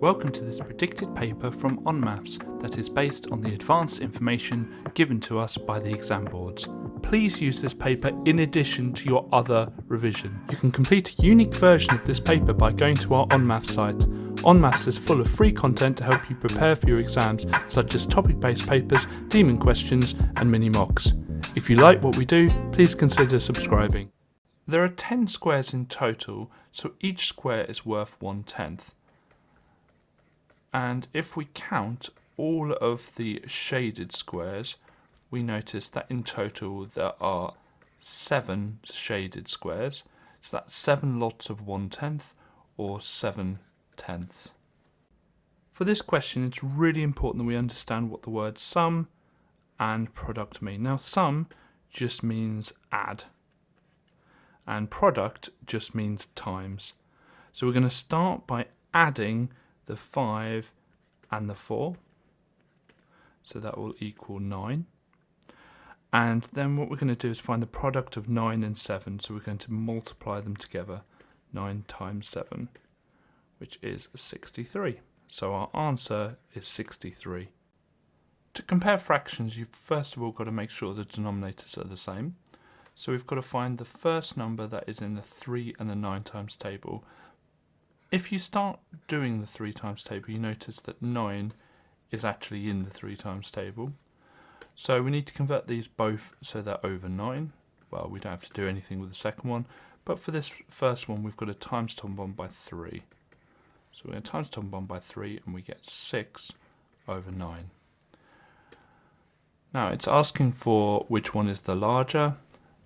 Welcome to this predicted paper from onmaths that is based on the advanced information given to us by the exam boards. Please use this paper in addition to your other revision. You can complete a unique version of this paper by going to our onmaths site. Onmaths is full of free content to help you prepare for your exams, such as topic-based papers, demon questions and mini mocks. If you like what we do, please consider subscribing. There are 10 squares in total, so each square is worth 1/10. And if we count all of the shaded squares, we notice that in total there are 7 shaded squares. So that's 7 lots of 1/10 or 7/10. For this question, it's really important that we understand what the words sum and product mean. Now, sum just means add, and product just means times. So we're going to start by adding the 5 and the 4, so that will equal 9. And then what we're going to do is find the product of 9 and 7, so we're going to multiply them together. 9 times 7, which is 63. So our answer is 63. To compare fractions, you've first of all got to make sure the denominators are the same. So we've got to find the first number that is in the 3 and the 9 times table. If you start doing the 3 times table, you notice that 9 is actually in the 3 times table. So we need to convert these both so they're over 9. Well, we don't have to do anything with the second one, but for this first one, we've got to times top and bottom by 3. So we're going to times top and bottom by 3, and we get 6 over 9. Now, it's asking for which one is the larger.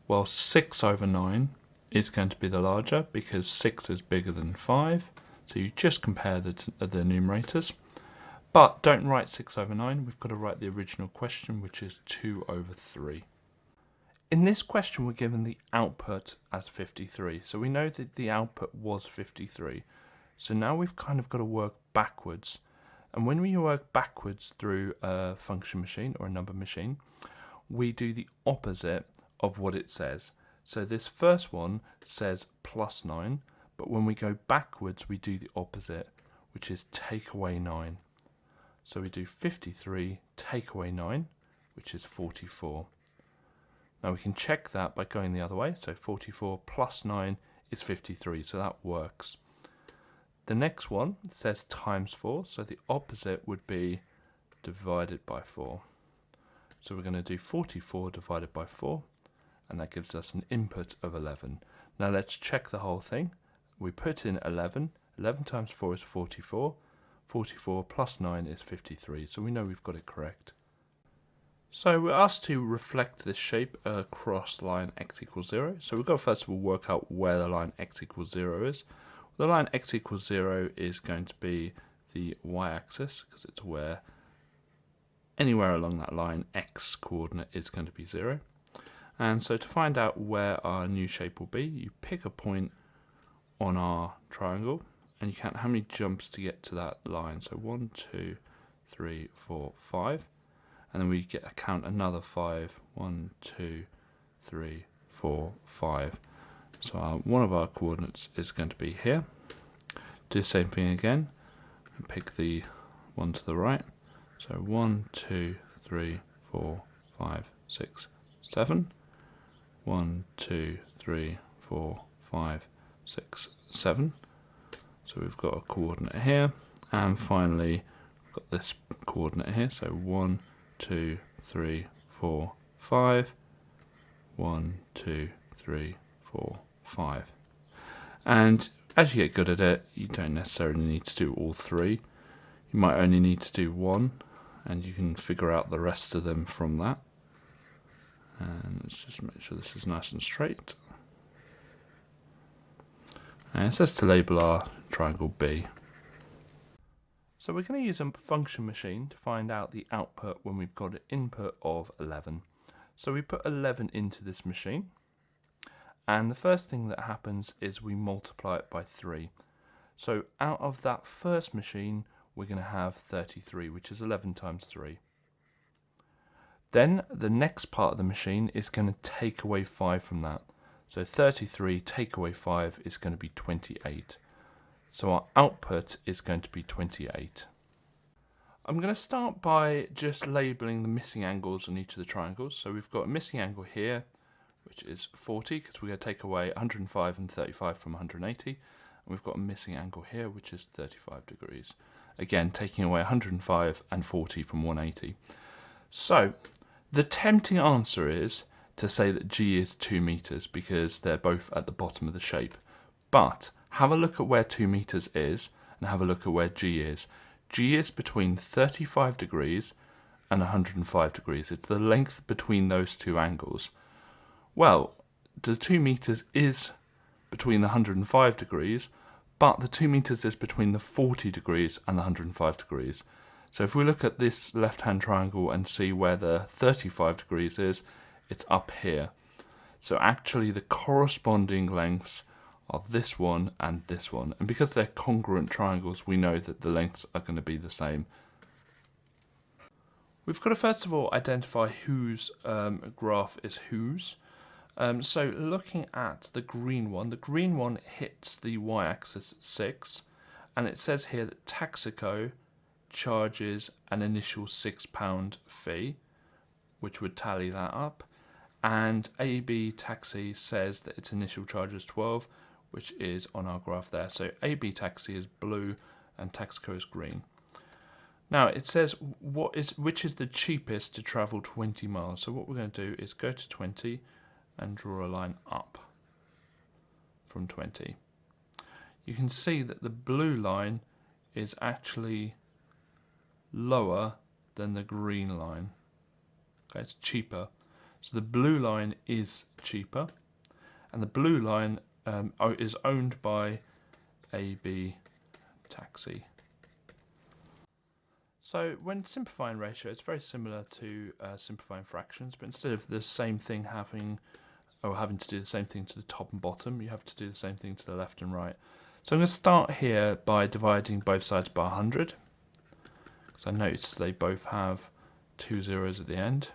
Well, 6 over 9 is going to be the larger because 6 is bigger than 5. So you just compare the numerators. But don't write 6 over 9. We've got to write the original question, which is 2 over 3. In this question, we're given the output as 53. So we know that the output was 53. So now we've kind of got to work backwards. And when we work backwards through a function machine or a number machine, we do the opposite of what it says. So this first one says plus 9, but when we go backwards, we do the opposite, which is take away 9. So we do 53 take away 9, which is 44. Now we can check that by going the other way. So 44 plus 9 is 53, so that works. The next one says times 4, so the opposite would be divided by 4. So we're going to do 44 divided by 4, and that gives us an input of 11. Now let's check the whole thing. We put in 11. 11 times 4 is 44. 44 plus 9 is 53, so we know we've got it correct. So we're asked to reflect this shape across line x equals 0. So we've got to first of all work out where the line x equals 0 is. The line x equals 0 is going to be the y-axis, because it's where anywhere along that line x coordinate is going to be 0. And so to find out where our new shape will be, you pick a point on our triangle and you count how many jumps to get to that line. So 1, 2, 3, 4, 5. And then we count another 5. 1, 2, 3, 4, 5. So one of our coordinates is going to be here. Do the same thing again and pick the one to the right. So 1, 2, 3, 4, 5, 6, 7. 1, 2, 3, 4, 5, 6, 7. So we've got a coordinate here, and finally we've got this coordinate here. So 1, 2, 3, 4, 5. 1, 2, 3, 4, 5. And as you get good at it, you don't necessarily need to do all 3. You might only need to do 1, and you can figure out the rest of them from that. And let's just make sure this is nice and straight. And it says to label our triangle B. So we're going to use a function machine to find out the output when we've got an input of 11. So we put 11 into this machine. And the first thing that happens is we multiply it by 3. So out of that first machine, we're going to have 33, which is 11 times 3. Then the next part of the machine is going to take away 5 from that. So 33 take away 5 is going to be 28. So our output is going to be 28. I'm going to start by just labelling the missing angles on each of the triangles. So we've got a missing angle here, which is 40, because we're going to take away 105 and 35 from 180. And we've got a missing angle here, which is 35 degrees. Again, taking away 105 and 40 from 180. So the tempting answer is to say that G is 2 meters because they're both at the bottom of the shape. But have a look at where 2 meters is and have a look at where G is. G is between 35 degrees and 105 degrees. It's the length between those two angles. Well, the 2 meters is between the 105 degrees, but the 2 meters is between the 40 degrees and the 105 degrees. So if we look at this left-hand triangle and see where the 35 degrees is, it's up here. So actually the corresponding lengths are this one and this one. And because they're congruent triangles, we know that the lengths are going to be the same. We've got to first of all identify whose graph is whose. So looking at the green one hits the y-axis at 6, and it says here that Taxico charges an initial £6 fee, which would tally that up, and AB Taxi says that its initial charge is 12, which is on our graph there. So AB Taxi is blue and Taxico is green. Now it says which is the cheapest to travel 20 miles. So what we're going to do is go to 20 and draw a line up from 20. You can see that the blue line is actually lower than the green line. Okay, it's cheaper. So the blue line is cheaper, and the blue line is owned by AB Taxi. So when simplifying ratio, it's very similar to simplifying fractions, but instead of the same thing having to do the same thing to the top and bottom, you have to do the same thing to the left and right. So I'm going to start here by dividing both sides by 100. So I notice they both have 2 zeros at the end.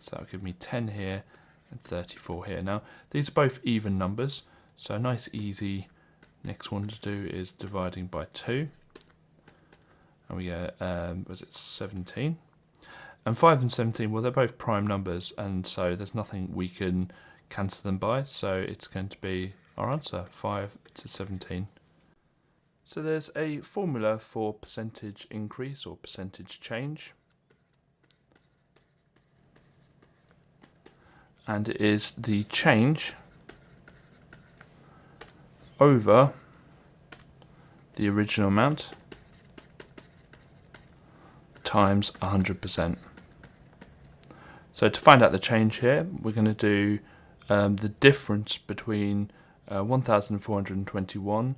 So that'll give me 10 here and 34 here. Now, these are both even numbers, so a nice easy next one to do is dividing by 2. And we get, was it 17? And 5 and 17, well, they're both prime numbers, and so there's nothing we can cancel them by, so it's going to be our answer, 5 to 17. So there's a formula for percentage increase or percentage change. And it is the change over the original amount times 100%. So to find out the change here, we're going to do the difference between 1,421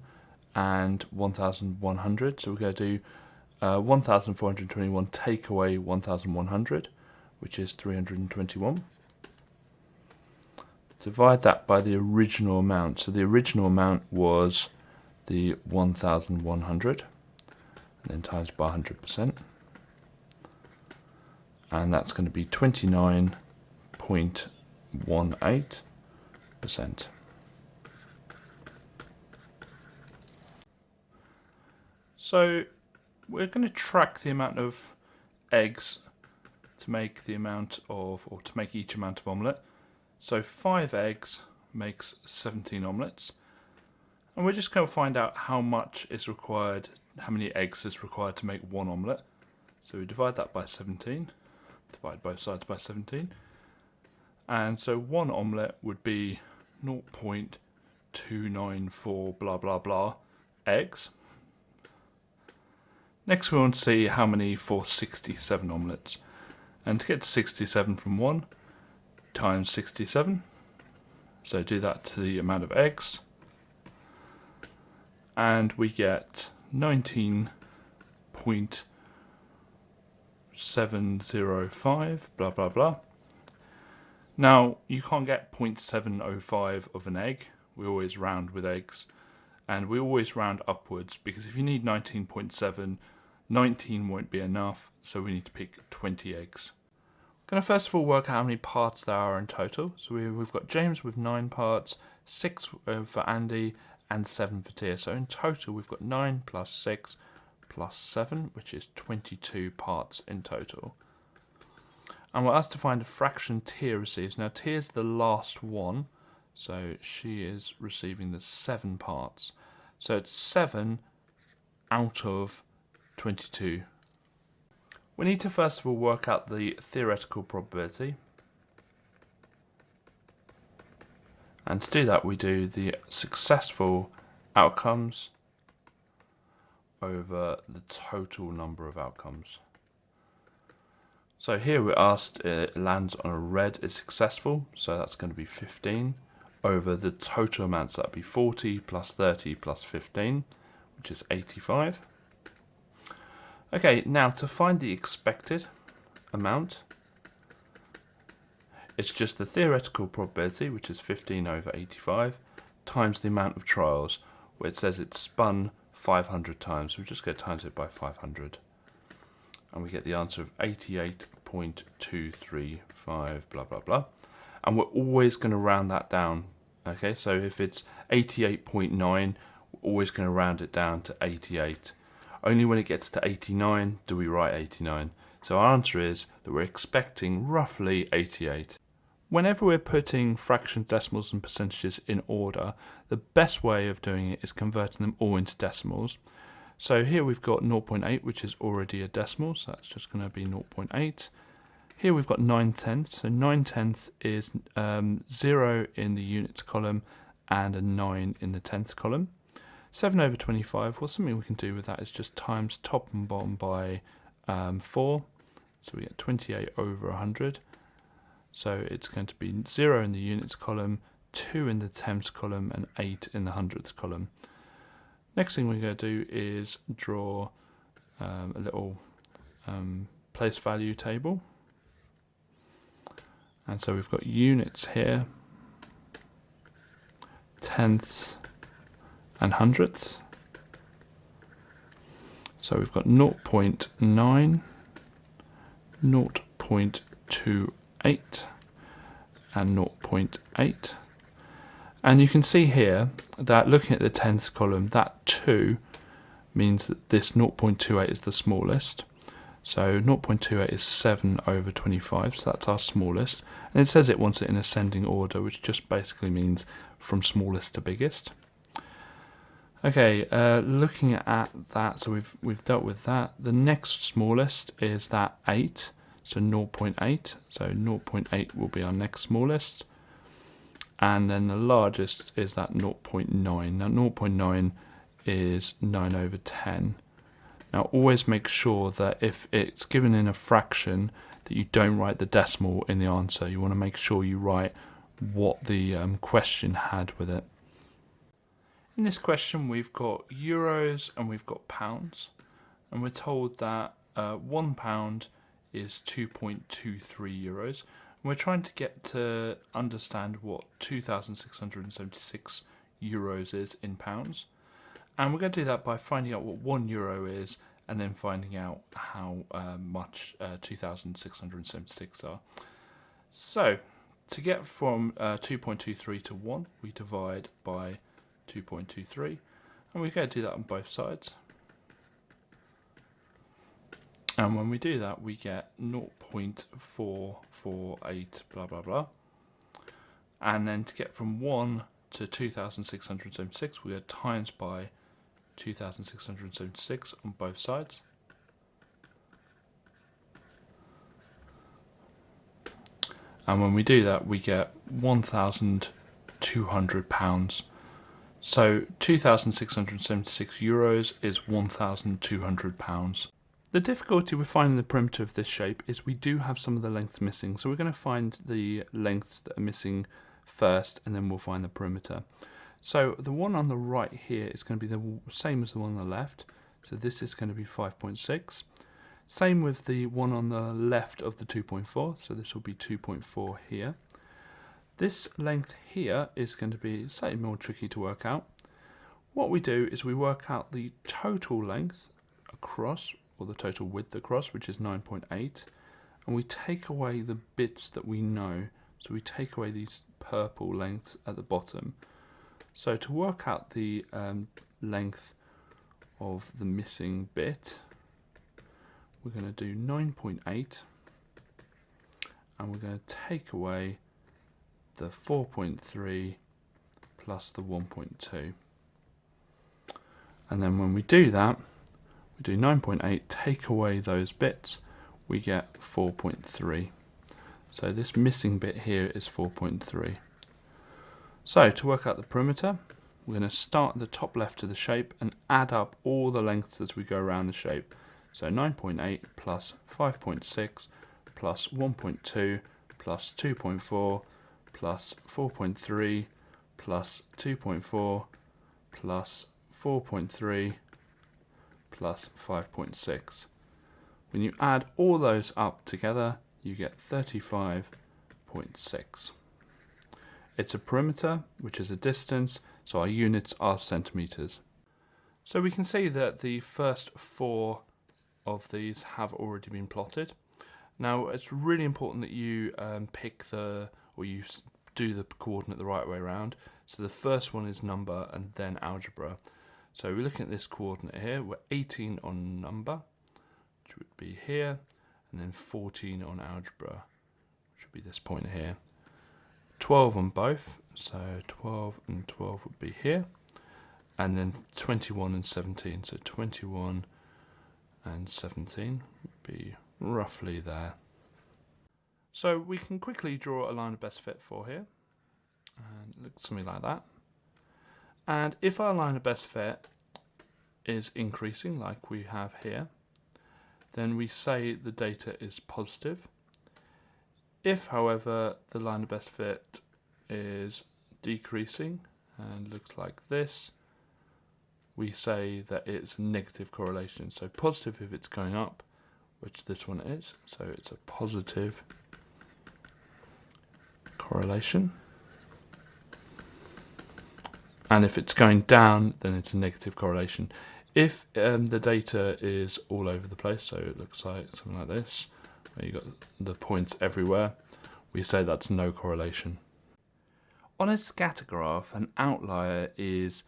and 1,100. So we're going to do 1,421 take away 1,100, which is 321. Divide that by the original amount. So the original amount was the 1,100, and then times by 100%. And that's going to be 29.18%. So we're going to track the amount of eggs to make the amount of, or to make each amount of omelette. So 5 eggs makes 17 omelettes. And we're just going to find out how much is required, how many eggs is required to make 1 omelette. So we divide that by 17, divide both sides by 17. And so 1 omelette would be 0.294 blah blah blah eggs. Next we want to see how many for 67 omelettes. And to get to 67 from 1, times 67, so do that to the amount of eggs, and we get 19.705 blah blah blah. Now you can't get 0.705 of an egg, we always round with eggs, and we always round upwards, because if you need 19.7, 19 won't be enough, so we need to pick 20 eggs. Going to first of all work out how many parts there are in total. So we've got James with 9 parts, 6 for Andy, and 7 for t. So in total we've got 9 plus 6 plus 7, which is 22 parts in total. And we're asked to find a fraction Tia receives. Now Tia is the last one, so she is receiving the 7 parts. So it's 7 out of 22. We need to first of all work out the theoretical probability. And to do that we do the successful outcomes over the total number of outcomes. So here we're asked it lands on a red is successful, so that's going to be 15 over the total amounts. That'd be 40 plus 30 plus 15, which is 85. Okay, now to find the expected amount, it's just the theoretical probability, which is 15 over 85, times the amount of trials, where it says it's spun 500 times. We just go times it by 500. And we get the answer of 88.235, blah, blah, blah. And we're always going to round that down. Okay, so if it's 88.9, we're always going to round it down to 88. Only when it gets to 89 do we write 89. So our answer is that we're expecting roughly 88. Whenever we're putting fractions, decimals and percentages in order, the best way of doing it is converting them all into decimals. So here we've got 0.8, which is already a decimal, so that's just going to be 0.8. Here we've got 9/10, so 9/10 is 0 in the units column and a 9 in the tenths column. 7 over 25, well, something we can do with that is just times top and bottom by 4, so we get 28 over 100. So it's going to be 0 in the units column, 2 in the tenths column, and 8 in the hundredths column. Next thing we're going to do is draw a little place value table. And so we've got units here, tenths and hundredths. So we've got 0.9, 0.28 and 0.8. And you can see here that looking at the tenths column, that 2 means that this 0.28 is the smallest. So 0.28 is 7 over 25, so that's our smallest. And it says it wants it in ascending order, which just basically means from smallest to biggest. Okay, looking at that, so we've dealt with that. The next smallest is that 8, so 0.8. So 0.8 will be our next smallest. And then the largest is that 0.9. Now 0.9 is 9 over 10. Now always make sure that if it's given in a fraction that you don't write the decimal in the answer. You want to make sure you write what the question had with it. In this question we've got euros and we've got pounds, and we're told that £1 is 2.23 euros. And we're trying to get to understand what 2,676 euros is in pounds. And we're going to do that by finding out what 1 euro is and then finding out how much 2,676 are. So to get from 2.23 to 1, we divide by 2.23, and we're going to do that on both sides. And when we do that, we get 0.448, blah, blah, blah. And then to get from 1 to 2,676, we go times by 2,676 on both sides. And when we do that, we get £1,200. So 2,676 euros is £1,200. The difficulty with finding the perimeter of this shape is we do have some of the lengths missing. So we're going to find the lengths that are missing first, and then we'll find the perimeter. So the one on the right here is going to be the same as the one on the left. So this is going to be 5.6. Same with the one on the left of the 2.4. So this will be 2.4 here. This length here is going to be slightly more tricky to work out. What we do is we work out the total length across, or the total width across, which is 9.8, and we take away the bits that we know. So we take away these purple lengths at the bottom. So to work out the length of the missing bit, we're going to do 9.8 and we're going to take away the 4.3 plus the 1.2. And then when we do that, we do 9.8, take away those bits, we get 4.3. So this missing bit here is 4.3. So to work out the perimeter, we're going to start at the top left of the shape and add up all the lengths as we go around the shape. So 9.8 plus 5.6 plus 1.2 plus 2.4 plus 4.3 plus 2.4 plus 4.3 plus 5.6. When you add all those up together, you get 35.6. It's a perimeter, which is a distance, so our units are centimetres. So we can see that the first 4 of these have already been plotted. Now it's really important that you you do the coordinate the right way around. So the first one is number and then algebra. So we're looking at this coordinate here. We're 18 on number, which would be here, and then 14 on algebra, which would be this point here. 12 on both, so 12 and 12 would be here, and then 21 and 17, so 21 and 17 would be roughly there. So we can quickly draw a line of best fit for here, and it looks something like that. And if our line of best fit is increasing like we have here, then we say the data is positive. If, however, the line of best fit is decreasing and looks like this, we say that it's a negative correlation. So positive if it's going up, which this one is, so it's a positive correlation. And if it's going down, then it's a negative correlation. If the data is all over the place, so it looks like something like this, where you've got the points everywhere, we say that's no correlation. On a scatter graph, an outlier is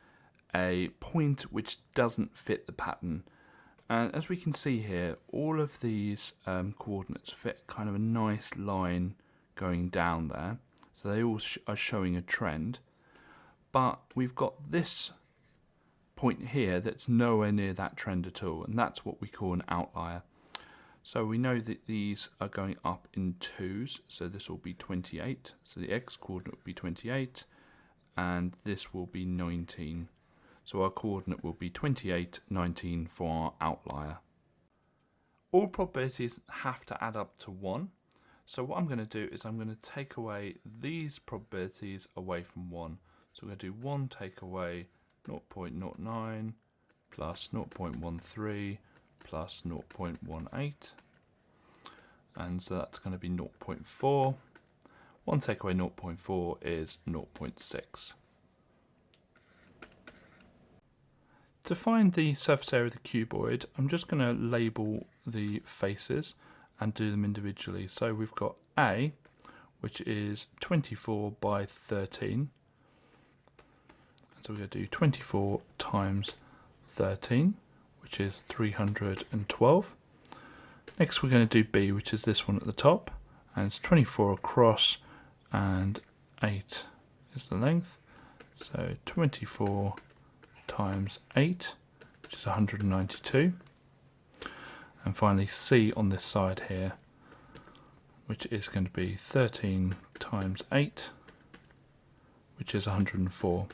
a point which doesn't fit the pattern. And as we can see here, all of these coordinates fit kind of a nice line going down there. So they all are showing a trend. But we've got this point here that's nowhere near that trend at all, and that's what we call an outlier. So we know that these are going up in 2s, so this will be 28, so the x coordinate will be 28, and this will be 19. So our coordinate will be 28, 19 for our outlier. All probabilities have to add up to 1, so what I'm going to do is I'm going to take away these probabilities away from 1. So we're going to do 1 take away 0.09 plus 0.13 plus 0.18, and so that's going to be 0.4. 1 take away 0.4 is 0.6. To find the surface area of the cuboid, I'm just going to label the faces and do them individually. So we've got A, which is 24 by 13. So we're going to do 24 times 13, which is 312. Next we're going to do B, which is this one at the top, and it's 24 across and 8 is the length. So 24 times 8, which is 192. And finally C on this side here, which is going to be 13 times 8, which is 104.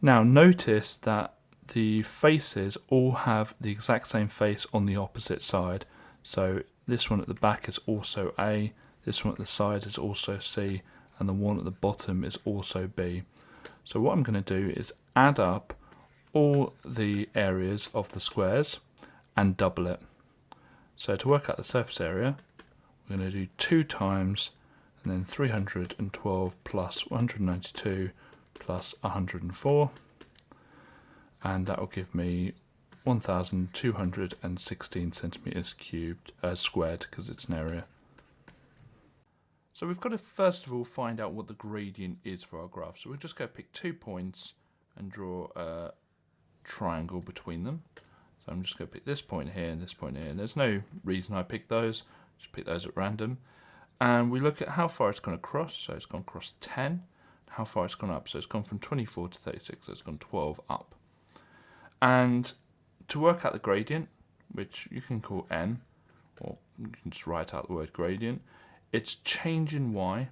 Now notice that the faces all have the exact same face on the opposite side. So this one at the back is also A, this one at the side is also C, and the one at the bottom is also B. So what I'm going to do is add up all the areas of the squares and double it. So to work out the surface area, we're going to do 2 times and then 312 plus 192 plus 104, and that will give me 1,216 centimeters cubed squared, because it's an area. So we've got to first of all find out what the gradient is for our graph. So we'll just go pick 2 points and draw a triangle between them. So I'm just going to pick this point here and this point here. And there's no reason I picked those, just pick those at random. And we look at how far it's going to cross. So it's gone across 10. How far it's gone up. So it's gone from 24 to 36. So it's gone 12 up. And to work out the gradient, which you can call n, or you can just write out the word gradient, it's change in y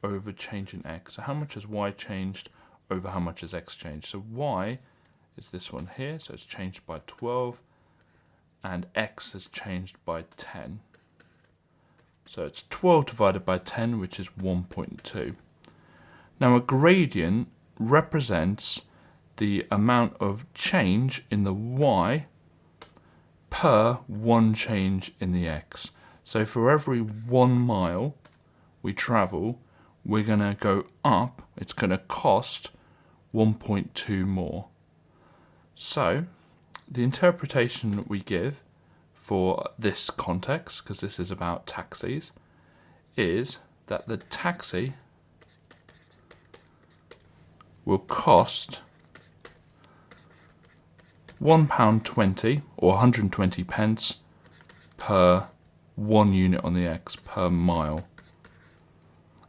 over change in x. So how much has y changed over how much has x changed? So y is this one here, so it's changed by 12, and x has changed by 10. So it's 12 divided by 10, which is 1.2. Now a gradient represents the amount of change in the y per one change in the x. So for every 1 mile we travel, we're going to go up. It's going to cost 1.2 more. So the interpretation that we give for this context, because this is about taxis, is that the taxi will cost £1.20 or 120 pence per 1 unit on the x per mile.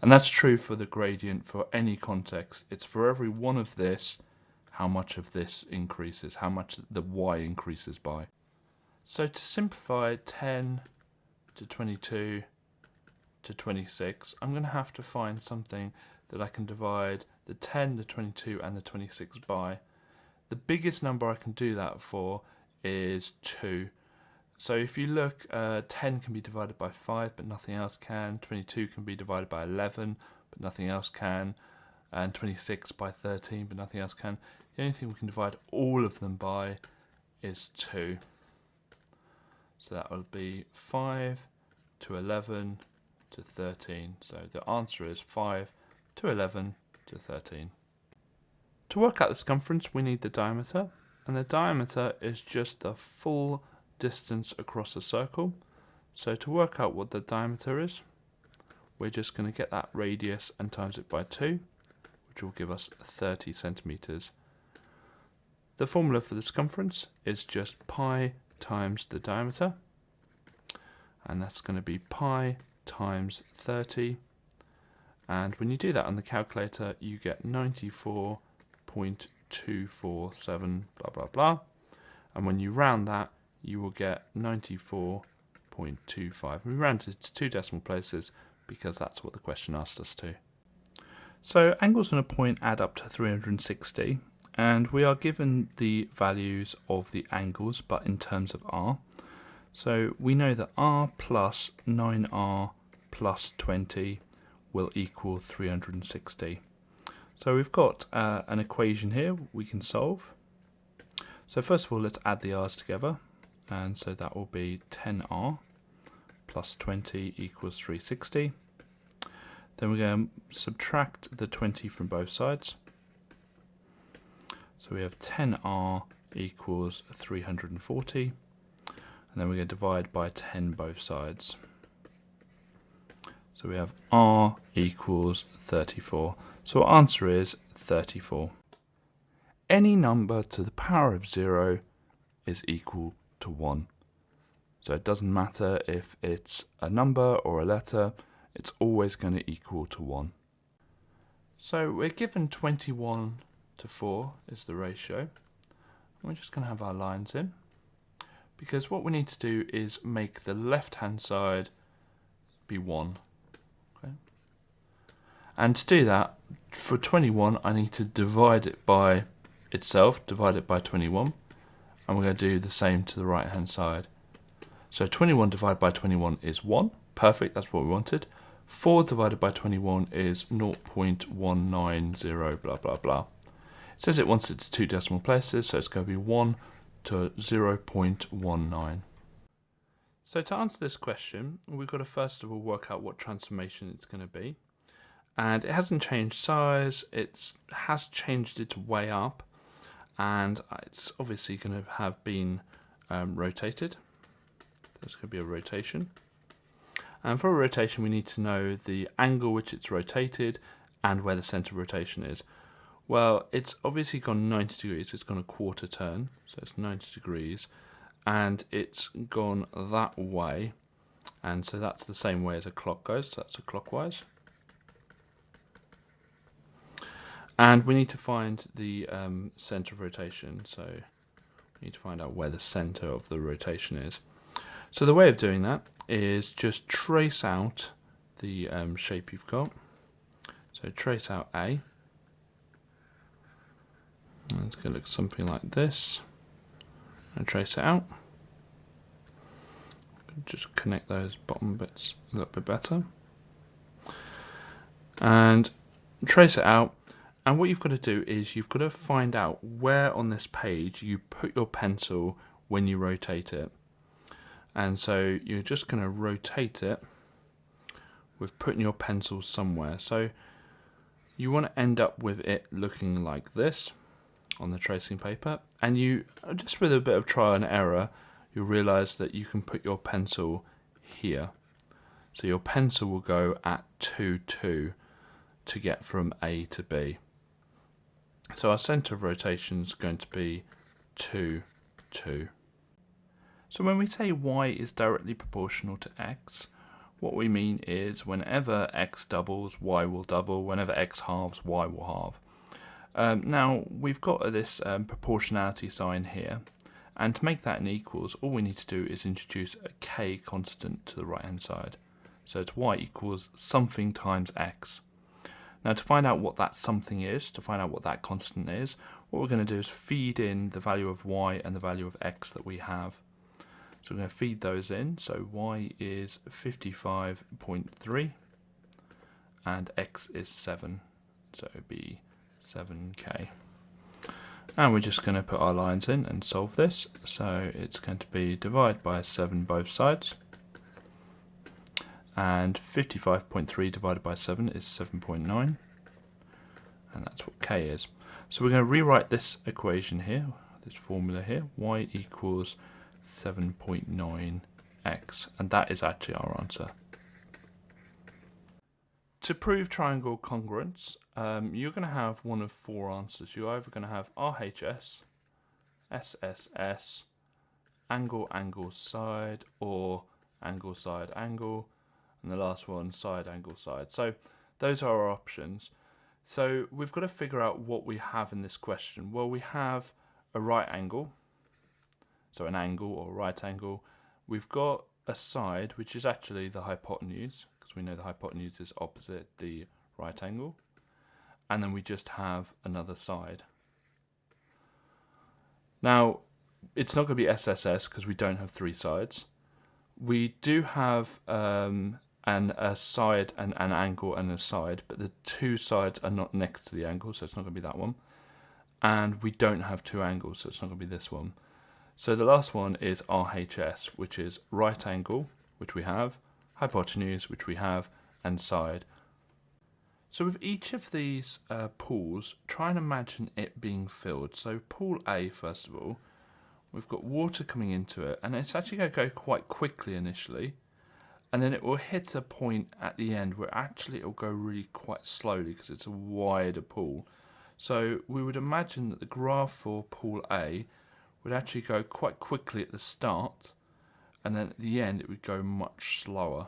And that's true for the gradient for any context. It's for every one of this, how much of this increases, how much the y increases by. So to simplify 10 to 22 to 26, I'm going to have to find something that I can divide the 10, the 22 and the 26 by. The biggest number I can do that for is 2. So if you look, 10 can be divided by 5, but nothing else can. 22 can be divided by 11, but nothing else can. And 26 by 13, but nothing else can. The only thing we can divide all of them by is 2. So that will be 5 to 11 to 13. So the answer is 5 to 11 to 13. To work out the circumference, we need the diameter. And the diameter is just the full distance across a circle. So to work out what the diameter is, we're just going to get that radius and times it by 2, which will give us 30 centimeters. The formula for the circumference is just pi times the diameter, and that's going to be pi times 30. And when you do that on the calculator, you get 94.247 blah blah blah. And when you round that, you will get 94.25. We rounded it to 2 decimal places because that's what the question asked us to. So angles and a point add up to 360, and we are given the values of the angles but in terms of r. So we know that r plus 9r plus 20 will equal 360. So we've got an equation here we can solve. So first of all, let's add the r's together. And so that will be 10r plus 20 equals 360. Then we're going to subtract the 20 from both sides. So we have 10r equals 340. And then we're going to divide by 10 both sides. So we have r equals 34. So our answer is 34. Any number to the power of 0 is equal to 1. So it doesn't matter if it's a number or a letter, it's always going to equal to 1. So we're given 21 to 4 is the ratio. And we're just going to have our lines in, because what we need to do is make the left hand side be 1. Okay? And to do that, for 21 I need to divide it by itself, divide it by 21. And we're going to do the same to the right hand side. So 21 divided by 21 is 1. Perfect, that's what we wanted. 4 divided by 21 is 0.190 blah blah blah. It says it wants it to 2 decimal places, so it's going to be 1 to 0.19. So to answer this question, we've got to first of all work out what transformation it's going to be. And it hasn't changed size, it has changed its way up. And it's obviously going to have been rotated. There's going to be a rotation. And for a rotation, we need to know the angle which it's rotated and where the center of rotation is. Well, it's obviously gone 90 degrees, it's gone a quarter turn, so it's 90 degrees, and it's gone that way, and so that's the same way as a clock goes, so that's a clockwise. And we need to find the center of rotation, so we need to find out where the center of the rotation is. So the way of doing that is just trace out the shape you've got. So trace out A. And it's going to look something like this. And trace it out. Just connect those bottom bits a little bit better. And trace it out. And what you've got to do is you've got to find out where on this page you put your pencil when you rotate it. And so you're just going to rotate it with putting your pencil somewhere. So you want to end up with it looking like this on the tracing paper, and you just with a bit of trial and error you'll realize that you can put your pencil here. So your pencil will go at 2, 2 to get from A to B. So our center of rotation is going to be 2, 2. So when we say y is directly proportional to x, what we mean is whenever x doubles, y will double. Whenever x halves, y will halve. Now, we've got this proportionality sign here, and to make that an equals, all we need to do is introduce a k constant to the right-hand side. So it's y equals something times x. Now, to find out what that something is, to find out what that constant is, what we're going to do is feed in the value of y and the value of x that we have. So we're going to feed those in. So y is 55.3 and x is 7. So it would be 7k. And we're just going to put our lines in and solve this. So it's going to be divide by 7 both sides. And 55.3 divided by 7 is 7.9. And that's what k is. So we're going to rewrite this equation here, this formula here, y equals 7.9x, and that is actually our answer. To prove triangle congruence, you're going to have one of 4 answers. You're either going to have RHS, SSS, angle, angle, side, or angle, side, angle, and the last one, side, angle, side. So those are our options. So we've got to figure out what we have in this question. Well, we have a right angle, so an angle or right angle. We've got a side, which is actually the hypotenuse, because we know the hypotenuse is opposite the right angle. And then we just have another side. Now, it's not going to be SSS because we don't have 3 sides. We do have a side and an angle and a side, but the 2 sides are not next to the angle, so it's not going to be that one. And we don't have 2 angles, so it's not going to be this one. So the last one is RHS, which is right angle, which we have, hypotenuse, which we have, and side. So with each of these pools, try and imagine it being filled. So pool A, first of all, we've got water coming into it, and it's actually going to go quite quickly initially, and then it will hit a point at the end where actually it will go really quite slowly because it's a wider pool. So we would imagine that the graph for pool A would actually go quite quickly at the start, and then at the end it would go much slower.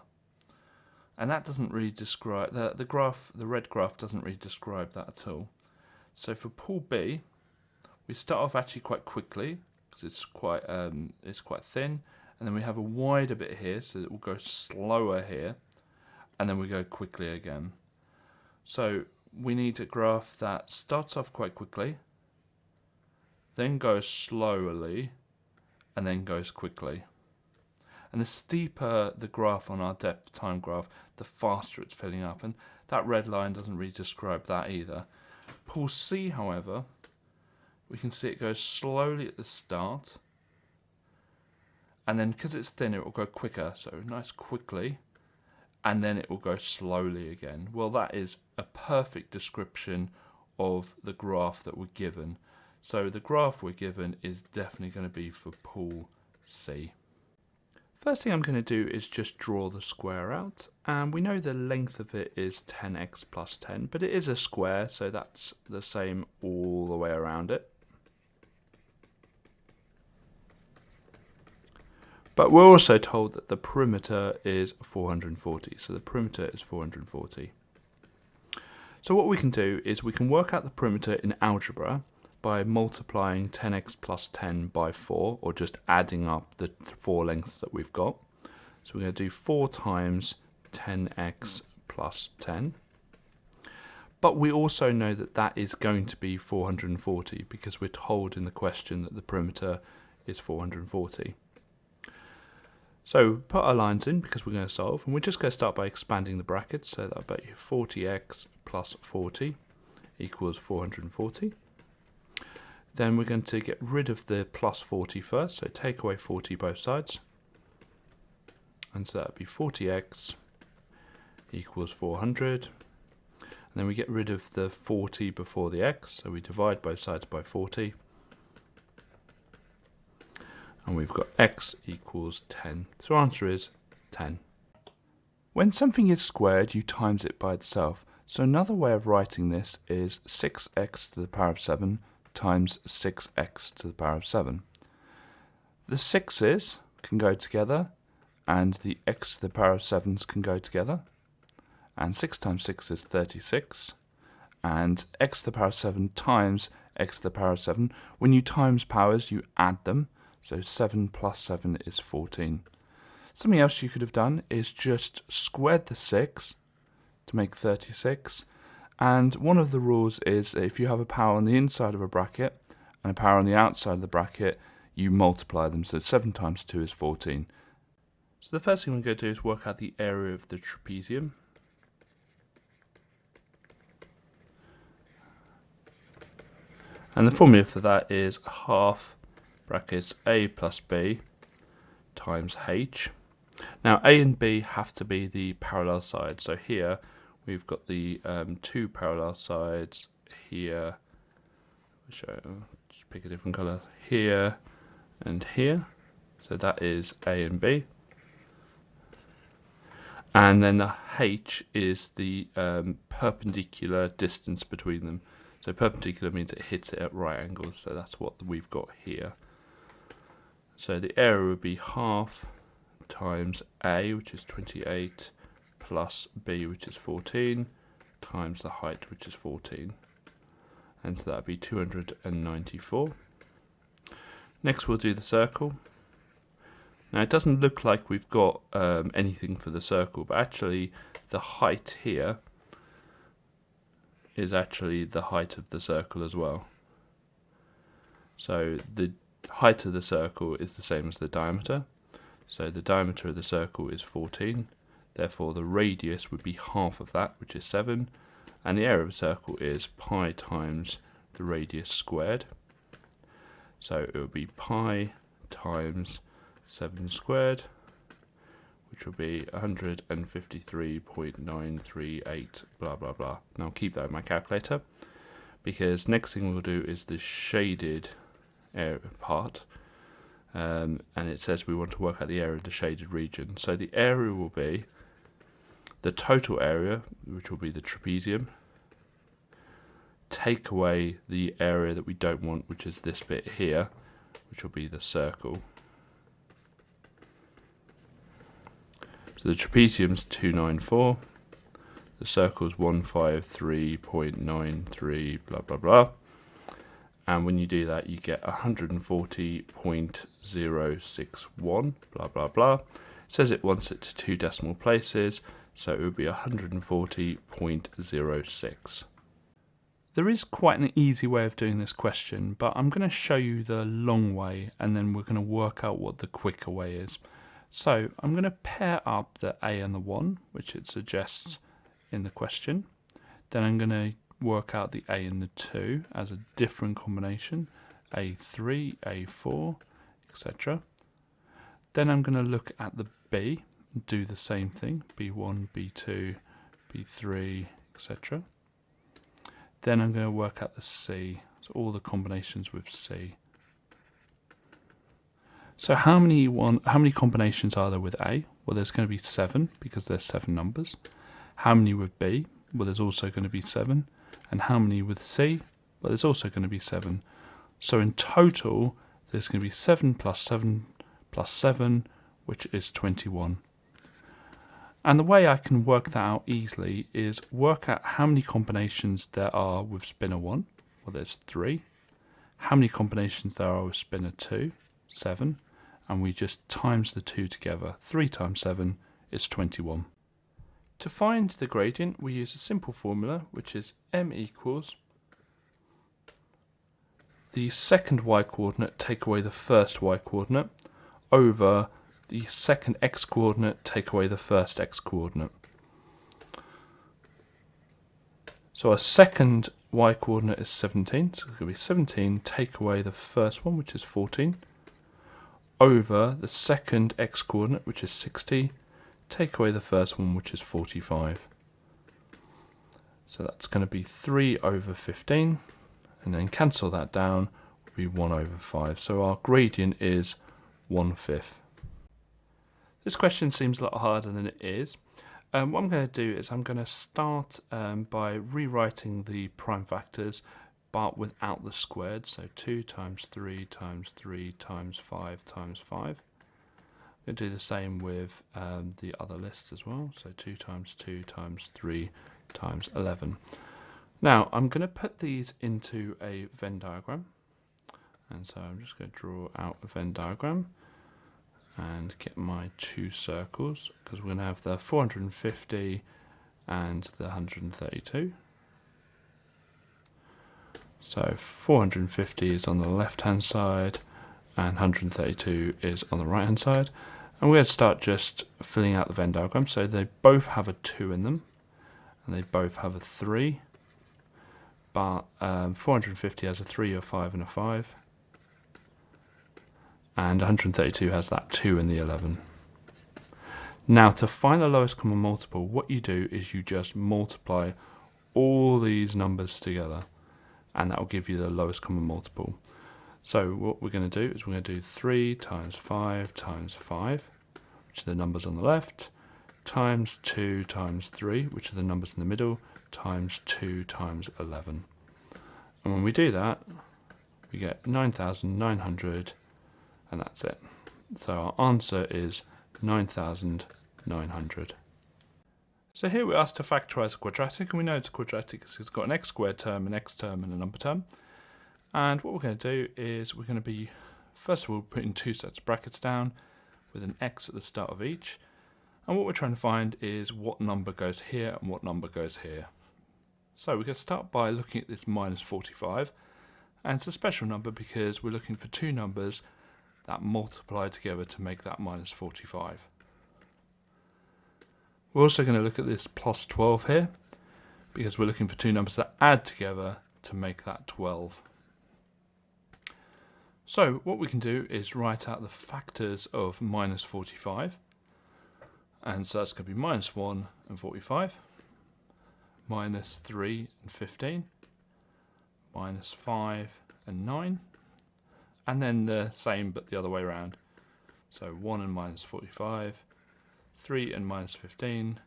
And that doesn't really describe the graph. The red graph doesn't really describe that at all. So for pool B, we start off actually quite quickly because it's quite thin, and then we have a wider bit here, so it will go slower here, and then we go quickly again. So we need a graph that starts off quite quickly, then goes slowly, and then goes quickly. And the steeper the graph on our depth time graph, the faster it's filling up. And that red line doesn't really describe that either. Pool C, however, we can see it goes slowly at the start. And then because it's thin, it will go quicker. So nice quickly. And then it will go slowly again. Well, that is a perfect description of the graph that we're given. So the graph we're given is definitely going to be for pool C. First thing I'm going to do is just draw the square out, and we know the length of it is 10x plus 10, but it is a square, so that's the same all the way around it. But we're also told that the perimeter is 440, so the perimeter is 440. So what we can do is we can work out the perimeter in algebra by multiplying 10x plus 10 by 4, or just adding up the 4 lengths that we've got. So we're going to do 4 times 10x plus 10. But we also know that that is going to be 440 because we're told in the question that the perimeter is 440. So put our lines in because we're going to solve, and we're just going to start by expanding the brackets, so that'll be 40x plus 40 equals 440. Then we're going to get rid of the plus 40 first, so take away 40 both sides. And so that would be 40x equals 400. And then we get rid of the 40 before the x, so we divide both sides by 40. And we've got x equals 10. So our answer is 10. When something is squared, you times it by itself. So another way of writing this is 6x to the power of 7 times 6x to the power of 7. The 6's can go together, and the x to the power of 7's can go together. And 6 times 6 is 36. And x to the power of 7 times x to the power of 7. When you times powers, you add them. So 7 plus 7 is 14. Something else you could have done is just squared the 6 to make 36. And one of the rules is that if you have a power on the inside of a bracket and a power on the outside of the bracket, you multiply them. So 7 times 2 is 14. So the first thing we're going to do is work out the area of the trapezium. And the formula for that is half brackets a plus b times h. Now a and b have to be the parallel sides. So here we've got the 2 parallel sides here, which just pick a different colour, here and here. So that is a and b. And then the h is the perpendicular distance between them. So perpendicular means it hits it at right angles, so that's what we've got here. So the area would be half times a, which is 28, plus b, which is 14, times the height, which is 14. And so that would be 294. Next we'll do the circle. Now it doesn't look like we've got anything for the circle, but actually the height here is actually the height of the circle as well. So the height of the circle is the same as the diameter. So the diameter of the circle is 14. Therefore the radius would be half of that, which is 7. And the area of a circle is pi times the radius squared. So it would be pi times 7 squared, which will be 153.938 blah blah blah. Now I'll keep that in my calculator, because next thing we'll do is the shaded area part, and it says we want to work out the area of the shaded region. So the area will be the total area, which will be the trapezium, take away the area that we don't want, which is this bit here, which will be the circle. So the trapezium's 294, the circle's 153.93 blah blah blah, and when you do that you get 140.061 blah blah blah. It says it wants it to 2 decimal places, so it would be 140.06. There is quite an easy way of doing this question, but I'm going to show you the long way and then we're going to work out what the quicker way is. So I'm going to pair up the a and the 1, which it suggests in the question. Then I'm going to work out the a and the 2 as a different combination, a3, a4, etc. Then I'm going to look at the b and do the same thing, b1, b2, b3, etc. Then I'm going to work out the c, so all the combinations with c. So how many combinations are there with A? Well, there's going to be 7 because there's 7 numbers. How many with B? Well, there's also going to be 7. And how many with C? Well, there's also going to be 7. So in total, there's going to be 7 plus 7 plus 7, which is 21. And the way I can work that out easily is work out how many combinations there are with spinner 1. Well, there's 3. How many combinations there are with spinner 2? 7. And we just times the 2 together. 3 times 7 is 21. To find the gradient, we use a simple formula, which is m equals the second y-coordinate take away the first y-coordinate over the second x-coordinate take away the first x-coordinate. So our second y-coordinate is 17, so it's going to be 17 take away the first one, which is 14, over the second x-coordinate, which is 60, take away the first one, which is 45. So that's going to be 3 over 15, and then cancel that down, will be 1 over 5. So our gradient is 1/5. This question seems a lot harder than it is. What I'm going to do is I'm going to start by rewriting the prime factors, but without the squared. So 2 times 3 times 3 times 5 times 5. I'm going to do the same with the other lists as well. So 2 times 2 times 3 times 11. Now I'm going to put these into a Venn diagram. And so I'm just going to draw out a Venn diagram and get my 2 circles, because we're going to have the 450 and the 132. So 450 is on the left hand side and 132 is on the right hand side. And we're going to start just filling out the Venn diagram. So they both have a 2 in them and they both have a 3, but 450 has a 3, a 5 and a 5. And 132 has that 2 and the 11. Now to find the lowest common multiple, what you do is you just multiply all these numbers together, and that will give you the lowest common multiple. So what we're going to do is we're going to do 3 times 5 times 5, which are the numbers on the left, times 2 times 3, which are the numbers in the middle, times 2 times 11. And when we do that, we get 9,900, and that's it. So our answer is 9,900. So here we're asked to factorise a quadratic, and we know it's a quadratic because it's got an x squared term, an x term, and a number term. And what we're going to do is we're going to be, first of all, putting 2 sets of brackets down with an x at the start of each. And what we're trying to find is what number goes here and what number goes here. So we're going to start by looking at this minus 45. And it's a special number because we're looking for 2 numbers that multiply together to make that minus 45. We're also going to look at this plus 12 here because we're looking for 2 numbers that add together to make that 12. So what we can do is write out the factors of minus 45. And so that's going to be minus 1 and 45, minus 3 and 15, minus 5 and 9, and then the same but the other way around. So 1 and minus 45, 3 and minus 15,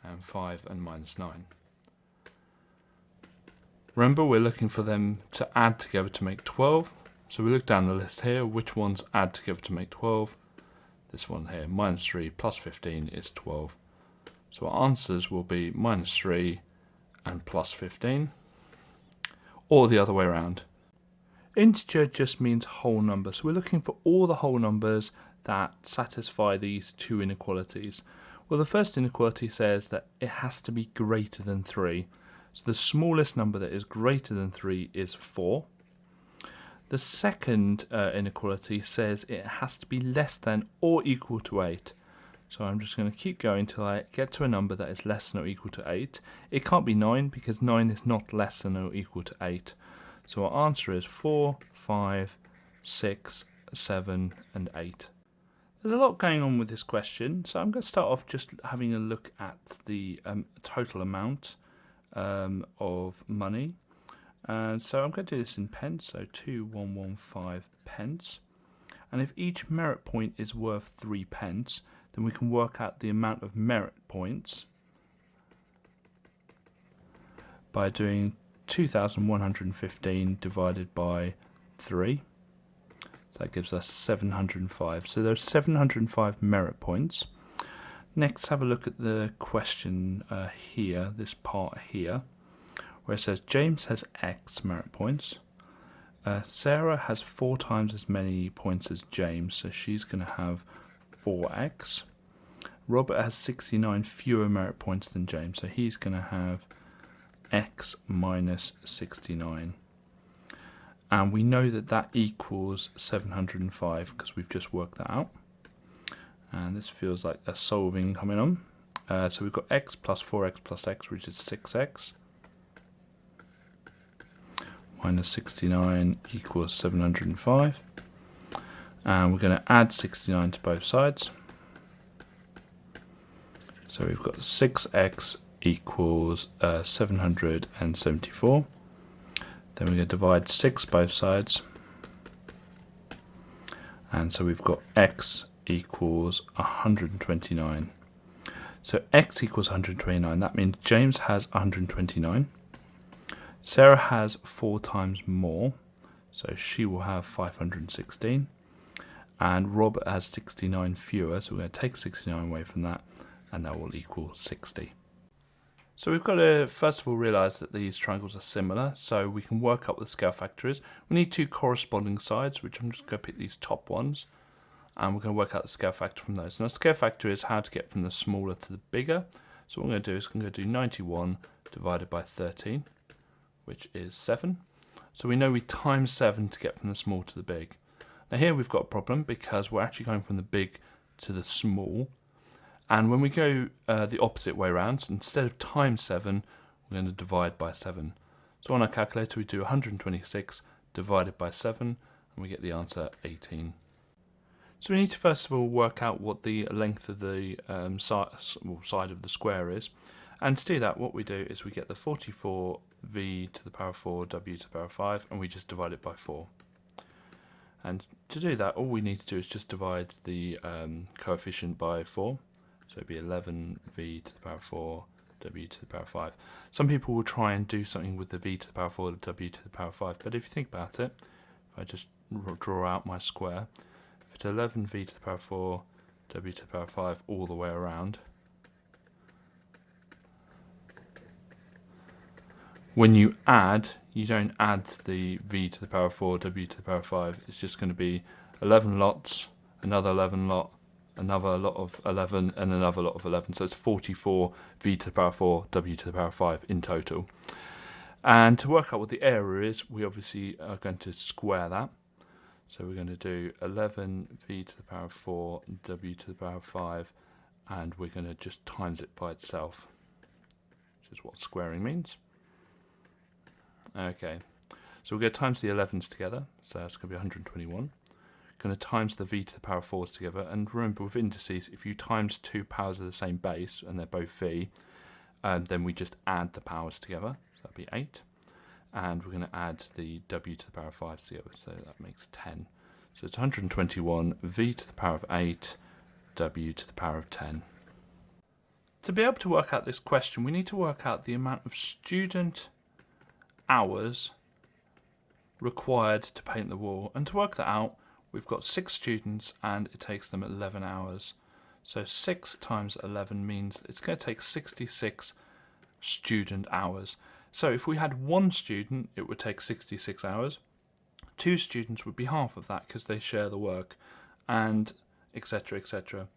and 5 and minus 9. Remember, we're looking for them to add together to make 12. So we look down the list here, which ones add together to make 12. This one here, minus 3 plus 15 is 12. So our answers will be minus 3 and plus 15, or the other way around. Integer just means whole number, so we're looking for all the whole numbers that satisfy these 2 inequalities. Well, the first inequality says that it has to be greater than 3. So the smallest number that is greater than 3 is 4. The second inequality says it has to be less than or equal to 8. So I'm just going to keep going until I get to a number that is less than or equal to 8. It can't be 9 because 9 is not less than or equal to 8. So our answer is 4, 5, 6, 7 and 8. There's a lot going on with this question, so I'm going to start off just having a look at the total amount of money. So I'm going to do this in pence, so 2,115 pence. And if each merit point is worth 3 pence, then we can work out the amount of merit points by doing 2,115 divided by 3. So that gives us 705. So there's 705 merit points. Next, have a look at the question here, this part here, where it says James has X merit points. Sarah has 4 times as many points as James, so she's going to have 4x. Robert has 69 fewer merit points than James, so he's going to have x minus 69. And we know that that equals 705 because we've just worked that out. And this feels like a solving coming on. So we've got x plus 4x plus x, which is 6x. Minus 69 equals 705. And we're going to add 69 to both sides. So we've got 6x equals 774. Then we're going to divide 6 both sides. And so we've got x equals 129. So x equals 129. That means James has 129. Sarah has 4 times more, so she will have 516. And Robert has 69 fewer, so we're going to take 69 away from that, and that will equal 60. So we've got to first of all realise that these triangles are similar, so we can work up what the scale factor is. We need 2 corresponding sides, which I'm just going to pick these top ones, and we're going to work out the scale factor from those. Now, the scale factor is how to get from the smaller to the bigger. So what I'm going to do is I'm going to do 91 divided by 13, which is 7. So we know we times 7 to get from the small to the big. Now here we've got a problem because we're actually going from the big to the small. And when we go the opposite way around, so instead of times 7, we're going to divide by 7. So on our calculator we do 126 divided by 7, and we get the answer 18. So we need to first of all work out what the length of the side of the square is. And to do that, what we do is we get the 44v to the power 4 w to the power 5, and we just divide it by 4. And to do that, all we need to do is just divide the coefficient by 4. So it'd be 11v to the power 4 w to the power 5. Some people will try and do something with the v to the power 4 w to the power 5, but if you think about it, if I just draw out my square, if it's 11v to the power 4 w to the power 5 all the way around, when you add, you don't add the v to the power 4, w to the power 5. It's just going to be 11 lots, another 11 lot, another lot of 11, and another lot of 11. So it's 44 v to the power 4, w to the power 5 in total. And to work out what the area is, we obviously are going to square that. So we're going to do 11 v to the power 4, w to the power 5, and we're going to just times it by itself, which is what squaring means. Okay, so we're going to times the 11s together, so that's going to be 121. Going to times the v to the power 4s together, and remember with indices, if you times 2 powers of the same base, and they're both v, then we just add the powers together, so that'll be 8. And we're going to add the w to the power 5s together, so that makes 10. So it's 121 v to the power of 8, w to the power of 10. To be able to work out this question, we need to work out the amount of student hours required to paint the wall, and to work that out we've got 6 students and it takes them 11 hours. So 6 times 11 means it's going to take 66 student hours. So if we had 1 student, it would take 66 hours. 2 students would be half of that because they share the work, and etc, etc.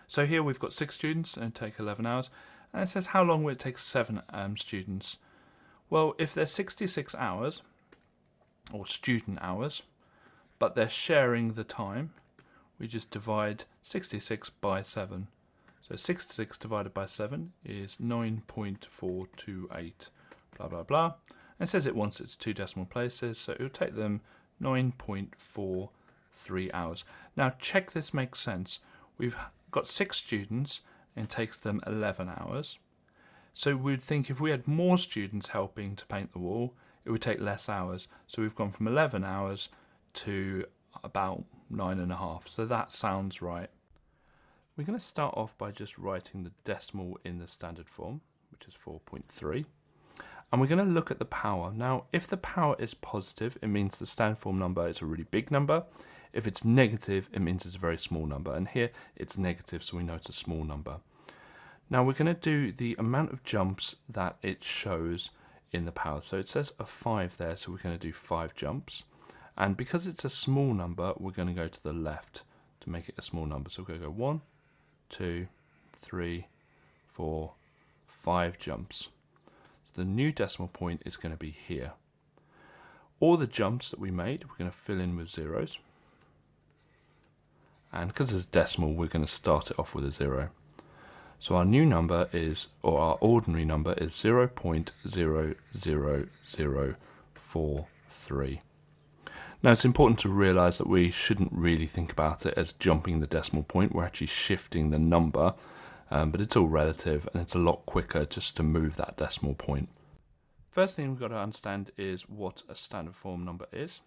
So here we've got 6 students and it take 11 hours, and it says how long will it take 7 students. Well, if there's 66 hours, or student hours, but they're sharing the time, we just divide 66 by 7. So 66 divided by 7 is 9.428, blah, blah, blah. And it says it wants its 2 decimal places, so it will take them 9.43 hours. Now check this makes sense. We've got 6 students and it takes them 11 hours. So we'd think if we had more students helping to paint the wall, it would take less hours. So we've gone from 11 hours to about 9.5. So that sounds right. We're going to start off by just writing the decimal in the standard form, which is 4.3. And we're going to look at the power. Now, if the power is positive, it means the standard form number is a really big number. If it's negative, it means it's a very small number. And here it's negative, so we know it's a small number. Now we're going to do the amount of jumps that it shows in the power. So it says a 5 there, so we're going to do 5 jumps. And because it's a small number, we're going to go to the left to make it a small number. So we're going to go 1, 2, 3, 4, 5 jumps. So the new decimal point is going to be here. All the jumps that we made, we're going to fill in with zeros. And because it's decimal, we're going to start it off with a 0. So our new number is, or our ordinary number is 0.00043. Now it's important to realise that we shouldn't really think about it as jumping the decimal point. We're actually shifting the number, but it's all relative and it's a lot quicker just to move that decimal point. First thing we've got to understand is what a standard form number is.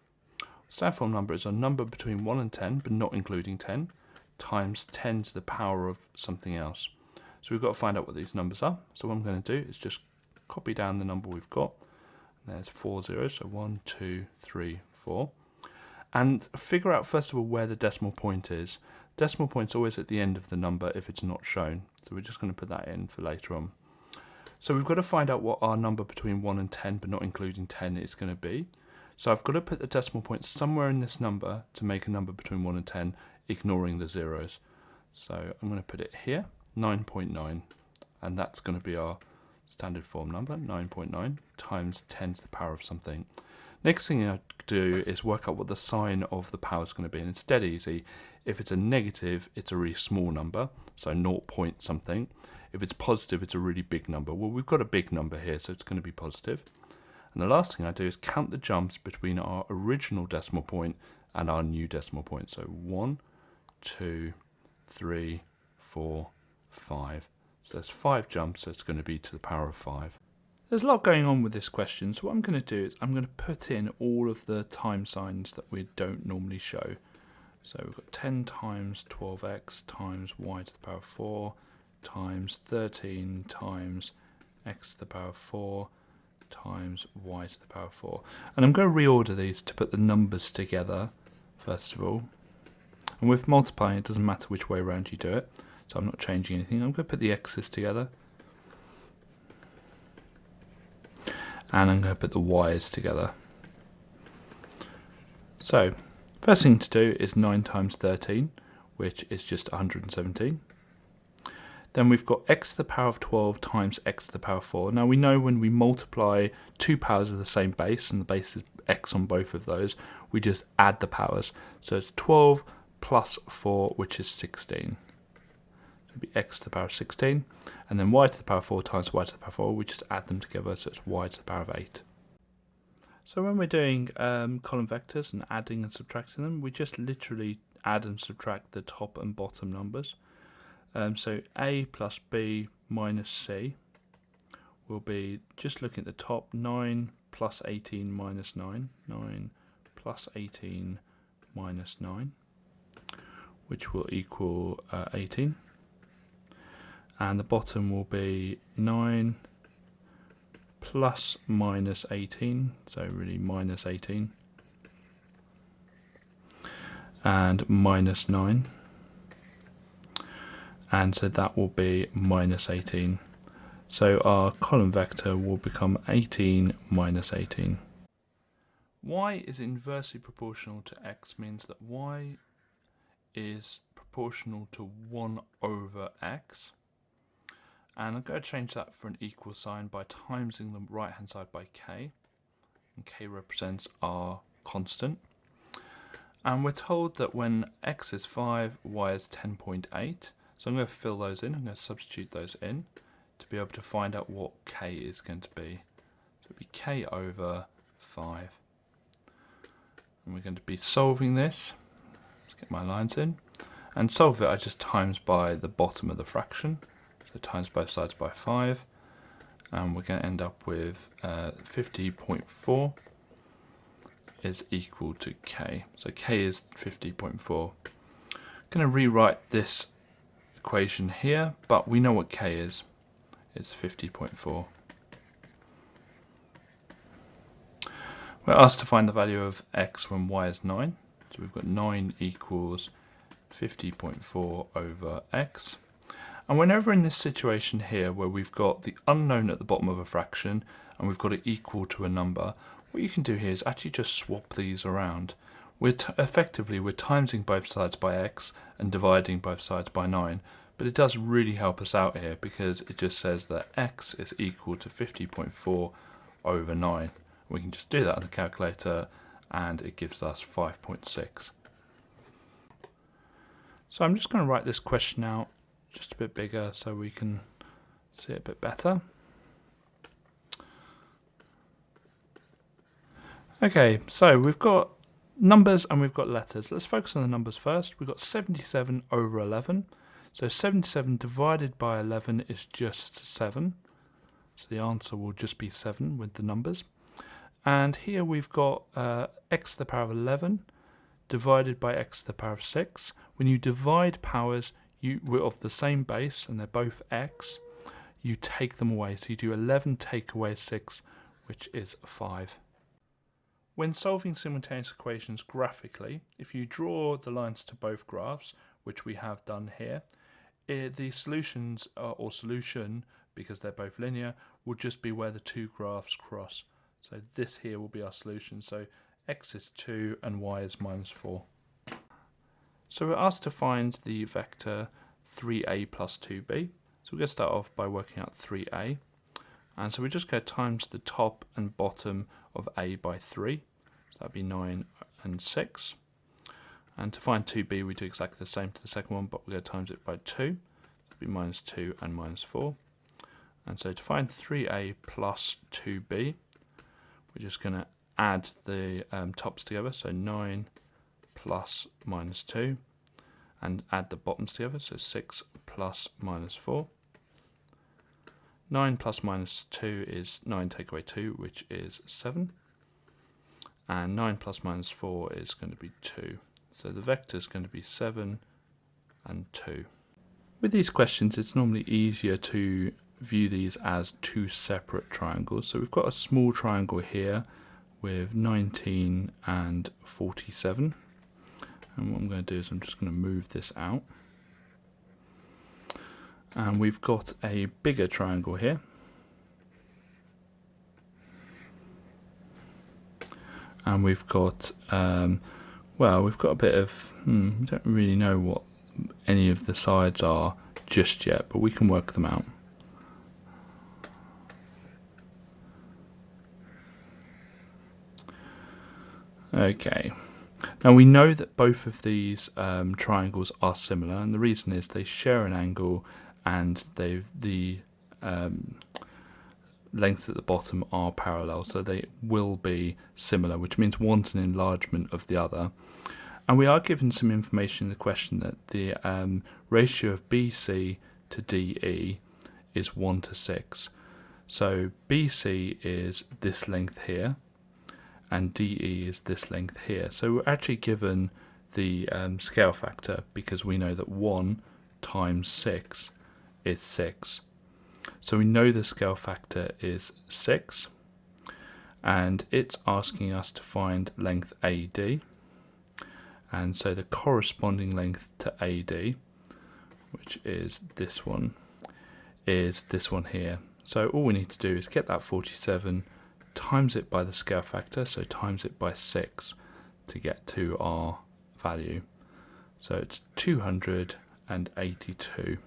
Standard form number is a number between 1 and 10, but not including 10, times 10 to the power of something else. So we've got to find out what these numbers are. So what I'm going to do is just copy down the number we've got. And there's 4 zeros, so 1, 2, 3, 4. And figure out first of all where the decimal point is. Decimal point's always at the end of the number if it's not shown. So we're just going to put that in for later on. So we've got to find out what our number between 1 and 10, but not including 10, is going to be. So I've got to put the decimal point somewhere in this number to make a number between 1 and 10, ignoring the zeros. So I'm going to put it here. 9.9, and that's going to be our standard form number, 9.9 times 10 to the power of something. Next thing I do is work out what the sign of the power is going to be, and it's dead easy. If it's a negative, it's a really small number, so 0 point something. If it's positive, it's a really big number. Well, we've got a big number here, so it's going to be positive. And the last thing I do is count the jumps between our original decimal point and our new decimal point. So 1, 2, 3, 4, 5. So there's 5 jumps, so it's going to be to the power of 5. There's a lot going on with this question, so what I'm going to do is I'm going to put in all of the time signs that we don't normally show. So we've got 10 times 12x times y to the power of 4 times 13 times x to the power of 4 times y to the power of 4. And I'm going to reorder these to put the numbers together, first of all. And with multiplying, it doesn't matter which way around you do it. So I'm not changing anything. I'm going to put the x's together. And I'm going to put the y's together. So, first thing to do is 9 times 13, which is just 117. Then we've got x to the power of 12 times x to the power of 4. Now we know when we multiply two powers of the same base, and the base is x on both of those, we just add the powers. So it's 12 plus 4, which is 16. It'll be x to the power of 16, and then y to the power of 4 times y to the power of 4, we just add them together, so it's y to the power of 8. So when we're doing column vectors and adding and subtracting them, we just literally add and subtract the top and bottom numbers. So a plus b minus c will be, just looking at the top, 9 plus 18 minus 9, 9 plus 18 minus 9, which will equal 18. And the bottom will be 9 plus minus 18, so really minus 18, and minus 9, and so that will be minus 18. So our column vector will become 18 minus 18. Y is inversely proportional to x means that y is proportional to 1 over x. And I'm going to change that for an equal sign by timesing the right hand side by k. And k represents our constant. And we're told that when x is 5, y is 10.8. So I'm going to fill those in. I'm going to substitute those in to be able to find out what k is going to be. So it'll be k over 5. And we're going to be solving this. Let's get my lines in. And solve it, I just times by the bottom of the fraction. So times both sides by 5. And we're going to end up with 50.4 is equal to k. So k is 50.4. I'm going to rewrite this equation here, but we know what k is. It's 50.4. We're asked to find the value of x when y is 9. So we've got 9 equals 50.4 over x. And whenever in this situation here where we've got the unknown at the bottom of a fraction and we've got it equal to a number, what you can do here is actually just swap these around. Effectively we're timesing both sides by x and dividing both sides by 9, but it does really help us out here because it just says that x is equal to 50.4 over 9. We can just do that on the calculator and it gives us 5.6. So I'm just going to write this question out just a bit bigger so we can see it a bit better. Okay, so we've got numbers and we've got letters. Let's focus on the numbers first. We've got 77 over 11. So 77 divided by 11 is just 7. So the answer will just be 7 with the numbers. And here we've got x to the power of 11 divided by x to the power of 6. When you divide powers of the same base, and they're both x, you take them away. So you do 11 take away 6, which is 5. When solving simultaneous equations graphically, if you draw the lines to both graphs, which we have done here, the solutions, or solution, because they're both linear, will just be where the two graphs cross. So this here will be our solution. So x is 2 and y is minus 4. So we're asked to find the vector 3a plus 2b. So we're going to start off by working out 3a. And so we just go times the top and bottom of a by 3. So that'd be 9 and 6. And to find 2b, we do exactly the same to the second one, but we're going to times it by 2. That'd be minus 2 and minus 4. And so to find 3a plus 2b, we're just going to add the tops together. So 9 plus minus 2. And add the bottoms together. So 6 plus minus 4. 9 plus minus 2 is 9 take away 2, which is 7. And 9 plus minus 4 is going to be 2. So the vector is going to be 7 and 2. With these questions, it's normally easier to view these as two separate triangles. So we've got a small triangle here with 19 and 47. And what I'm going to do is I'm just going to move this out. And we've got a bigger triangle here. And we've got, well, we've got a bit of, we don't really know what any of the sides are just yet, but we can work them out. Okay. Now we know that both of these triangles are similar, and the reason is they share an angle and the lengths at the bottom are parallel, so they will be similar, which means one's an enlargement of the other. And we are given some information in the question that the ratio of BC to DE is 1 to 6. So BC is this length here, and DE is this length here. So we're actually given the scale factor because we know that 1 times 6 is 6. So we know the scale factor is 6, and it's asking us to find length AD. And so the corresponding length to AD, which is this one here. So all we need to do is get that 47, times it by the scale factor, so times it by 6 to get to our value. So it's 282.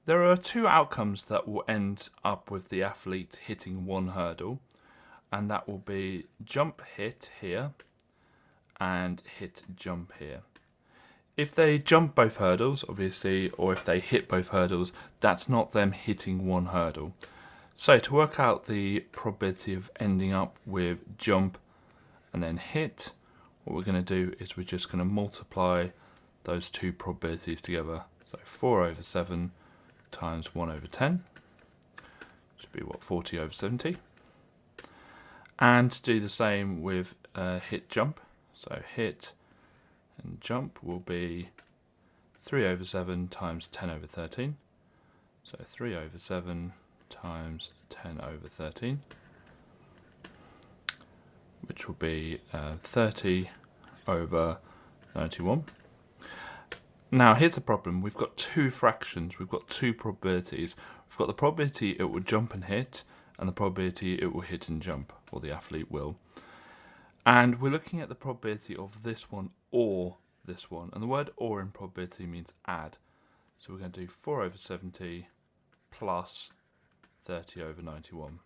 There are two outcomes that will end up with the athlete hitting one hurdle, and that will be jump hit here and hit jump here. If they jump both hurdles, obviously, or if they hit both hurdles, that's not them hitting one hurdle. So to work out the probability of ending up with jump and then hit, what we're going to do is we're just going to multiply those two probabilities together. So 4 over 7 times 1 over 10, which would be what, 40 over 70. And to do the same with hit jump. So hit and jump will be 3 over 7 times 10 over 13. So 3 over 7 times 10 over 13, which will be 30 over 91. Now here's the problem. We've got two fractions. We've got two probabilities. We've got the probability it will jump and hit, and the probability it will hit and jump, or the athlete will. And we're looking at the probability of this one or this one. And the word or in probability means add. So we're going to do 4 over 70 plus 30 over 91.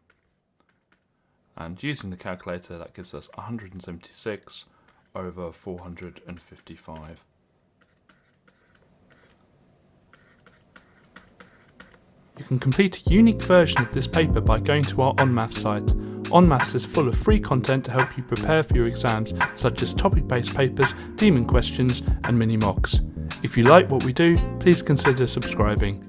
And using the calculator, that gives us 176 over 455. You can complete a unique version of this paper by going to our onmaths site. onmaths is full of free content to help you prepare for your exams, such as topic-based papers, demon questions, and mini mocks. If you like what we do, please consider subscribing.